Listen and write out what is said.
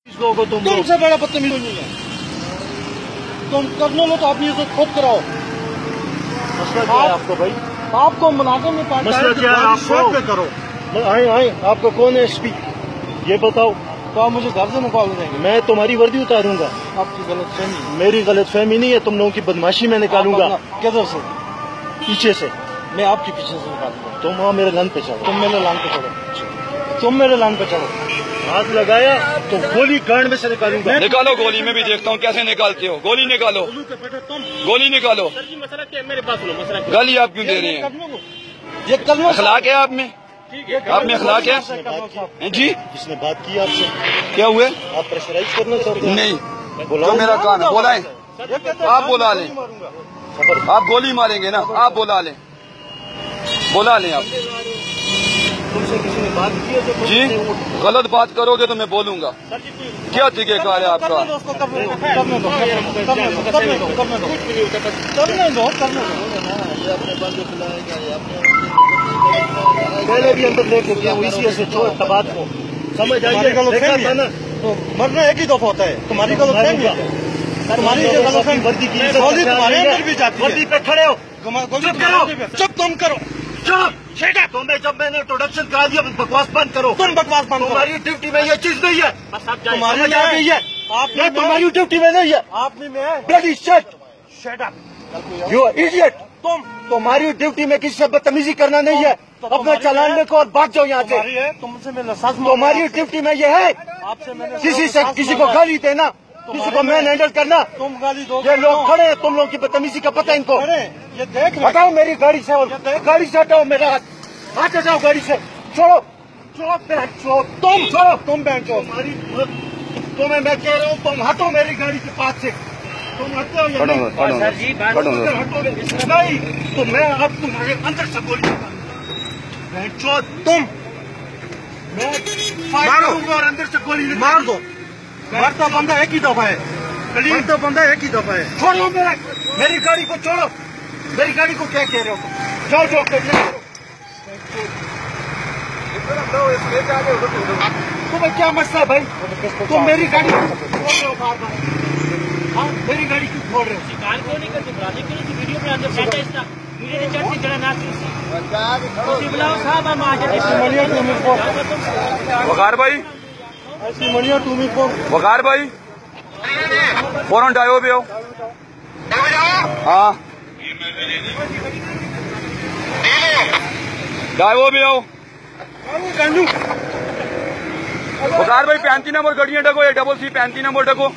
तुमसे बड़ा बदतमीज नहीं है। तुम करने लो तो अपनी इज्जत खुद कराओ। मसला क्या है आपको भाई? आपको मुलाजिम में मसला क्या है आपको? करो। आए आपको कौन है एसपी ये बताओ। तो आप मुझे घर से निकाल देंगे? मैं तुम्हारी वर्दी उतारूंगा। आपकी गलतफहमी। मेरी गलतफहमी नहीं है, तुम लोगों की बदमाशी में निकालूंगा। किधर से? पीछे से। मैं आपके पीछे से निकालूंगा। तुम वहाँ मेरे लाइन पे चढ़ो। तुम मेरे लाइन पे चढ़ो। तुम मेरे लाइन पे चढ़ो। हाथ लगाया तो गोली गांड में से निकालूंगा। निकालो गोली, मैं भी देखता हूँ कैसे निकालते हो। गोली निकालो, गोली निकालो। सर जी मसला क्या है? मेरे पास लो मसला क्या? गाली आप क्यों दे रहे हैं? ये कलमा अखलाक है आप में? आप में अखलाक है जी? जिसने बात की आपसे क्या हुए? आप प्रेशराइज करना चाहते हैं? नहीं, तो मेरा काम है, बुलाएं। आप बुला लें, आप गोली मारेंगे ना, आप बुला लें, बुला लें आप। तुमसे किसी ने बात की है जी? गलत बात करोगे तो मैं बोलूंगा। क्या तरीकेकार है आपका? पहले भी अंदर लेके गया हूँ, इसी से छोड़ तबाद को समझ आइए। तो मरना एक ही दफा होता है। तुम्हारी गलतफहमी है। तुम्हारी वर्दी की तुम्हारे अंदर भी जाती है। वर्दी पे खड़े हो। चुप तुम करो। चुप। तुम्हें जब मैंने इंट्रोडक्शन करा दिया बकवास बंद करो। तुम बकवास बंद करो। तुम्हारी ड्यूटी में ये चीज नहीं है। तुम्हारी समझ आ गई है? आपने तुम्हारी ड्यूटी में नहीं है। आपने में है। Bloody shut up. You idiot. तुम्हारी ड्यूटी में किसी से बदतमीजी करना नहीं है। अपना चालान लिखो और भाग जाओ यहाँ से। तुमसे मैंने सच तुम्हारी ड्यूटी में ये है आपसे मैंने किसी को गाली देना, किसी को मैन हैंडल करना। तुम गाली दो। ये लोग खड़े हैं, तुम लोगों की बदतमीजी का पता इनको। ये देख हटाओ मेरी गाड़ी से, और गाड़ी से हटाओ मेरा हाथ। हाथ हटाओ गाड़ी से। छोड़ो छोड़ो तुम बैंक चो। तुम्हें मैं कह रहा हूँ तुम हटो मेरी गाड़ी के पास से। तुम हटो नहीं तो मैं अब तुम्हारे अंदर से गोली तुम मैं मारो और अंदर से गोली मार दो। मरता बंदा एक ही दफा है। मरता बंदा एक ही दफा है। छोड़ो मेरी गाड़ी को छोड़ो। मेरी गाड़ी को क्या कह रहे हो तुम? जाओ तुम्हें क्या मसला है भाई? तुम मेरी गाड़ी छोड़ रहे हो बार। हाँ मेरी गाड़ी क्यों छोड़ रहे हो? शिकार क्यों नहीं करते? वीडियो में अंदर बैठा इसका वीडियो ने चढ़ती जरा ना बुलाओ साहब हम आ जाते। वकार भाई, वकार भाई फौरन डायो भी हो। हाँ डायो भी हो। वकार भाई 35 नंबर गड्डियां डको, ये डबल सी 35 नंबर डको।